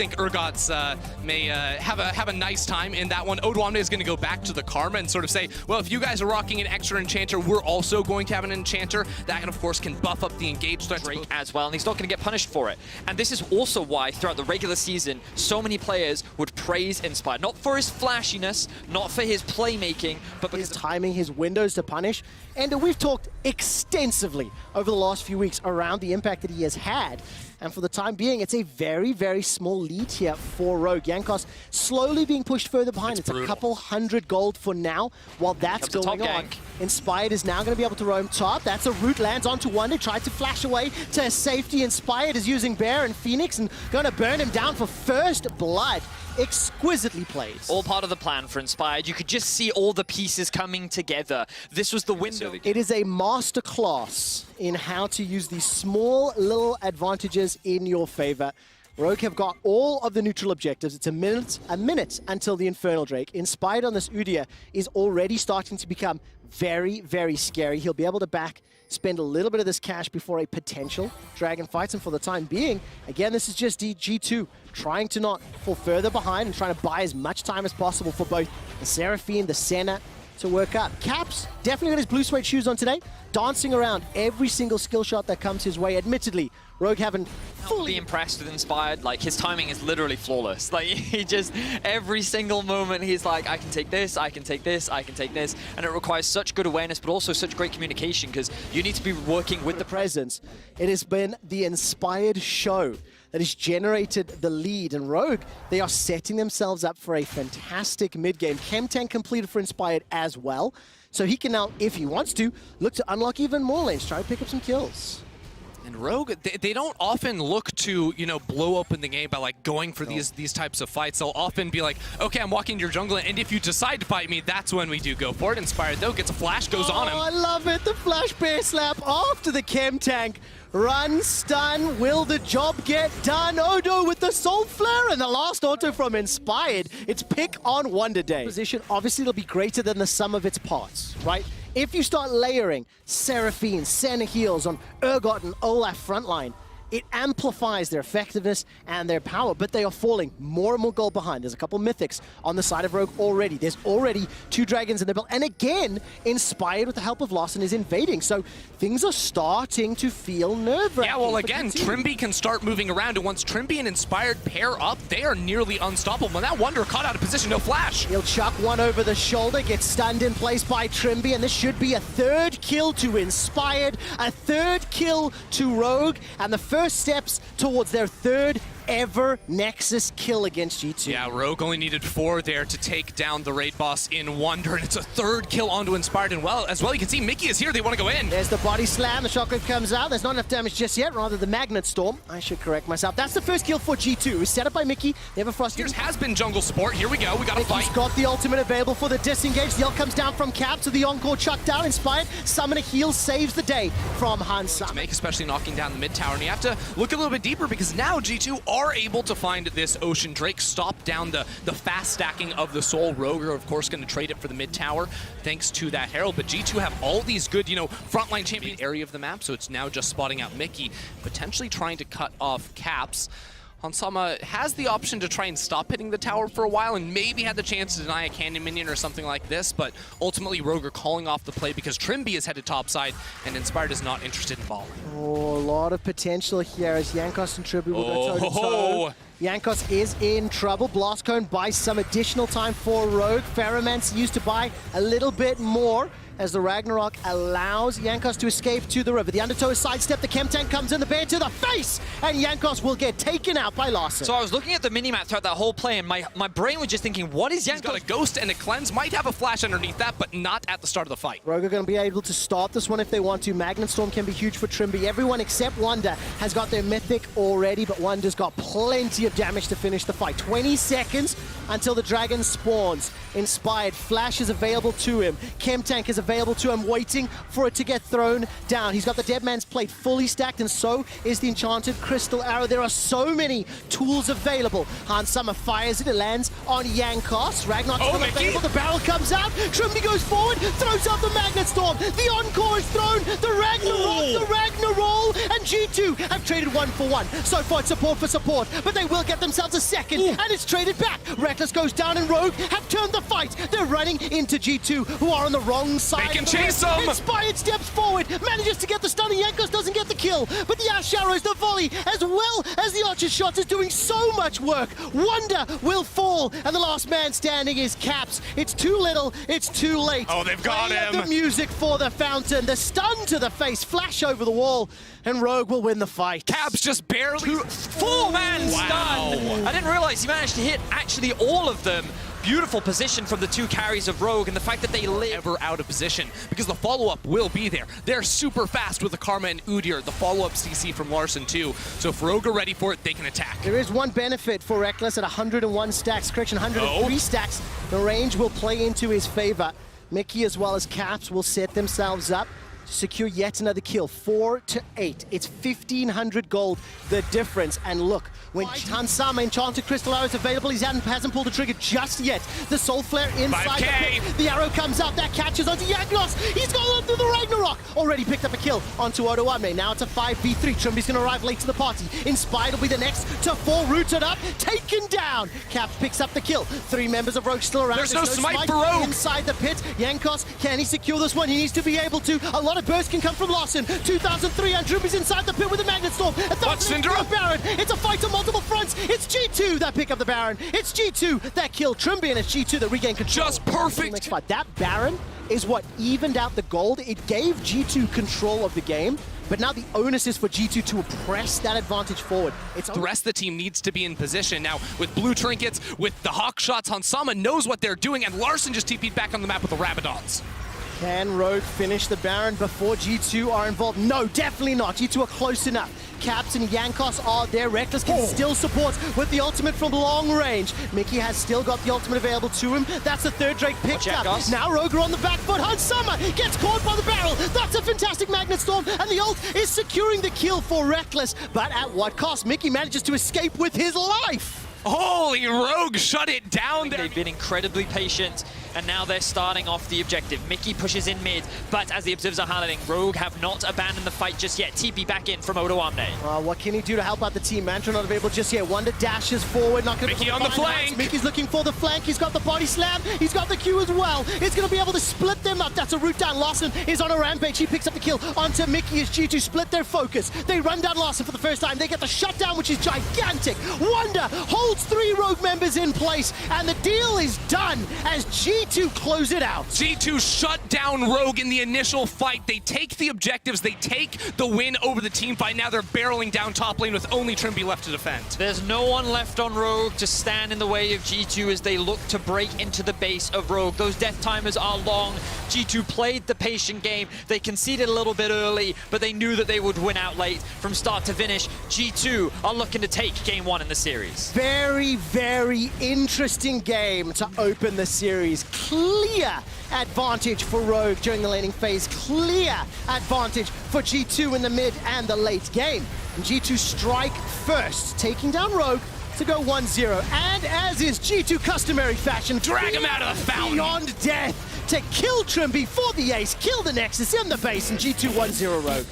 think Urgot's may have a nice time in that one. Odwamne is going to go back to the Karma and sort of say, well, if you guys are rocking an extra Enchanter, we're also going to have an Enchanter. That, of course, can buff up the engage threats as well, and he's not going to get punished for it. And this is also why, throughout the regular season, so many players would praise Inspired. Not for his flashiness, not for his playmaking, but because his timing, his windows to punish. And we've talked extensively over the last few weeks around the impact that he has had. And for the time being, it's a very, very small lead here for Rogue. Jankos slowly being pushed further behind. It's a couple hundred gold for now while that's going on. Inspired is now going to be able to roam top. That's a root, lands onto Wonder, tried to flash away to safety. Inspired is using Bear and Phoenix and going to burn him down for first blood. Exquisitely played. All part of the plan for Inspired. You could just see all the pieces coming together. This was the window. It is a masterclass in how to use these small little advantages in your favor. Rogue have got all of the neutral objectives. It's a minute until the Infernal Drake. Inspired on this Udyr is already starting to become very, very scary. He'll be able to spend a little bit of this cash before a potential Dragon fight. And for the time being, again, this is just G2 trying to not fall further behind and trying to buy as much time as possible for both the Seraphine, the Senna to work up. Caps definitely got his blue suede shoes on today, dancing around every single skill shot that comes his way. Admittedly, Rogue haven't fully impressed with Inspired. Like, his timing is literally flawless. Like, he just, every single moment, he's like, I can take this, I can take this, I can take this. And it requires such good awareness, but also such great communication, because you need to be working with the presence. It has been the Inspired show that has generated the lead. And Rogue, they are setting themselves up for a fantastic mid-game. Chemtank completed for Inspired as well. So he can now, if he wants to, look to unlock even more lanes, try to pick up some kills. And Rogue, they don't often look to, you know, blow open the game by like going for these types of fights. They'll often be like, okay, I'm walking to your jungle, and if you decide to fight me, that's when we do go for it. Inspired though gets a flash, goes on him. I love it. The flash bear slap after the chem tank. Run, stun, will the job get done? Odo with the Soul Flare and the last auto from Inspired. It's pick on Wonder Day. Position, obviously, it'll be greater than the sum of its parts, right? If you start layering Seraphine, Senna heals on Urgot and Olaf frontline, it amplifies their effectiveness and their power, but they are falling more and more gold behind. There's a couple mythics on the side of Rogue already. There's already 2 dragons in the build, and again, Inspired with the help of Lawson is invading, so things are starting to feel nerve-wracking. Yeah, well, again, Trimby can start moving around, and once Trimby and Inspired pair up, they are nearly unstoppable. And that Wonder caught out of position, no flash. He'll chuck one over the shoulder, gets stunned in place by Trimby, and this should be a 3rd kill to Inspired, a 3rd kill to Rogue, and the first steps towards their 3rd ever Nexus kill against G2. Yeah, Rogue only needed 4 there to take down the raid boss in Wonder, and it's a 3rd kill onto Inspired. And as well, you can see Mickey is here. They want to go in. There's the body slam. The shockwave comes out. There's not enough damage just yet. Rather, the Magnet Storm. I should correct myself. That's the first kill for G2. It's set up by Mickey. They have a Frost. Here's has been jungle support. Here we go. We got to fight. He's got the ultimate available for the disengage. The ult comes down from Cap to the encore chuck down. Inspired. Summoner heal saves the day from Hansa. To make, especially knocking down the mid tower. And you have to look a little bit deeper because now G2 are able to find this Ocean Drake, stop down the fast stacking of the Soul. Rogue are, of course, going to trade it for the mid tower thanks to that Herald. But G2 have all these good, you know, frontline champion area of the map, so it's now just spotting out Mickey, potentially trying to cut off Caps. Hansama has the option to try and stop hitting the tower for a while and maybe had the chance to deny a cannon minion or something like this, but ultimately Rogue are calling off the play because Trimby is headed topside and Inspired is not interested in following. Oh, a lot of potential here as Jankos and Trimby will go toe-to-toe. Jankos is in trouble. Blast Cone buys some additional time for Rogue. Pheromancer used to buy a little bit more as the Ragnarok allows Jankos to escape to the river. The Undertow is sidestepped, the Chem Tank comes in, the bear to the face, and Jankos will get taken out by Larson. So I was looking at the minimap throughout that whole play, and my brain was just thinking, what is Jankos? He's got a Ghost and a Cleanse, might have a flash underneath that, but not at the start of the fight. Rogue are going to be able to start this one if they want to. Magnet Storm can be huge for Trimby. Everyone except Wonder has got their Mythic already, but Wonder's got plenty of damage to finish the fight. 20 seconds until the Dragon spawns. Inspired, Flash is available to him. Chem Tank is available. available to him, waiting for it to get thrown down. He's got the Dead Man's Plate fully stacked, and so is the Enchanted Crystal Arrow. There are so many tools available. Hansama fires it, it lands on Yankos. Ragnar's still available, the barrel comes out, Trimby goes forward, throws out the Magnet Storm, the Encore is thrown, the Ragnarok, the Ragnaroll, and G2 have traded 1 for 1. So far it's support for support, but they will get themselves a second, and it's traded back. Reckless goes down, and Rogue have turned the fight. They're running into G2, who are on the wrong side. They can chase them! Inspired steps forward, manages to get the stun, and Yankos doesn't get the kill, but the Ash Arrows, the volley, as well as the Archer shots is doing so much work. Wonder will fall, and the last man standing is Caps. It's too little, it's too late. Oh, they've got him! The music for the fountain, the stun to the face, flash over the wall, and Rogue will win the fight. Caps just barely... 4-man stun! I didn't realize he managed to hit actually all of them. Beautiful position from the 2 carries of Rogue, and the fact that they live ever out of position, because the follow-up will be there. They're super fast with the Karma and Udyr, the follow-up CC from Larssen too. So if Rogue are ready for it, they can attack. There is one benefit for Reckless at 101 stacks, correction, 103 stacks. The range will play into his favor. Mickey as well as Caps will set themselves up to secure yet another kill. 4 to 8. It's 1,500 gold, the difference. And look, when Hansama Enchanted Crystal Arrow is available, he hasn't pulled the trigger just yet. The Soul Flare inside the pit. The arrow comes out, that catches onto Yagnos. He's gone up through the Ragnarok. Already picked up a kill onto Odoame. Now it's a 5v3. Trimby's going to arrive late to the party. Inspired will be the next to fall, rooted up, taken down. Caps picks up the kill. 3 members of Rogue still around. There's no smite for Rogue. Inside the pit. Yankos, can he secure this one? He needs to be able to. A lot of burst can come from Larssen. 2,300. Trimby's inside the pit with a Magnet Storm. What's Syndra? Baron. It's a fight on multiple fronts. It's G2 that pick up the Baron. It's G2 that killed Trimby, and it's G2 that regain control. Just perfect. That Baron is what evened out the gold. It gave G2 control of the game, but now the onus is for G2 to press that advantage forward. The rest of the team needs to be in position. Now, with blue trinkets, with the hawk shots, Hansama knows what they're doing, and Larssen just TP'd back on the map with the Rabadons. Can Rogue finish the Baron before G2 are involved? No, definitely not. G2 are close enough. Caps and Yankos are there. Reckless can still support with the ultimate from long range. Mickey has still got the ultimate available to him. That's the third Drake picked up. Now Rogue are on the back foot. Hansama gets caught by the barrel. That's a fantastic Magnet Storm, and the ult is securing the kill for Reckless. But at what cost? Mickey manages to escape with his life. Holy, Rogue shut it down there. They've been incredibly patient, and now they're starting off the objective. Mickey pushes in mid, but as the observers are highlighting, Rogue have not abandoned the fight just yet. TP back in from Odoamne. What can he do to help out the team? Mantra not available just yet. Wonder dashes forward, not going to Mickey on the flank. Mickey's looking for the flank. He's got the body slam. He's got the Q as well. He's going to be able to split them up. That's a route down. Larssen is on a rampage. He picks up the kill onto Mickey as G2 split their focus. They run down Larssen for the first time. They get the shutdown, which is gigantic. Wonder holds 3 Rogue members in place, and the deal is done as G2 close it out. G2 shut down Rogue in the initial fight. They take the objectives. They take the win over the team fight. Now they're barreling down top lane with only Trimby left to defend. There's no one left on Rogue to stand in the way of G2 as they look to break into the base of Rogue. Those death timers are long. G2 played the patient game. They conceded a little bit early, but they knew that they would win out late from start to finish. G2 are looking to take game 1 in the series. Very, very interesting game to open the series. Clear advantage for Rogue during the laning phase. Clear advantage for G2 in the mid and the late game. And G2 strike first, taking down Rogue to go 1-0. And as is G2 customary fashion, drag him out of the fountain. Beyond death to kill Trimby for the ace, kill the Nexus in the base, and G2 1-0 Rogue.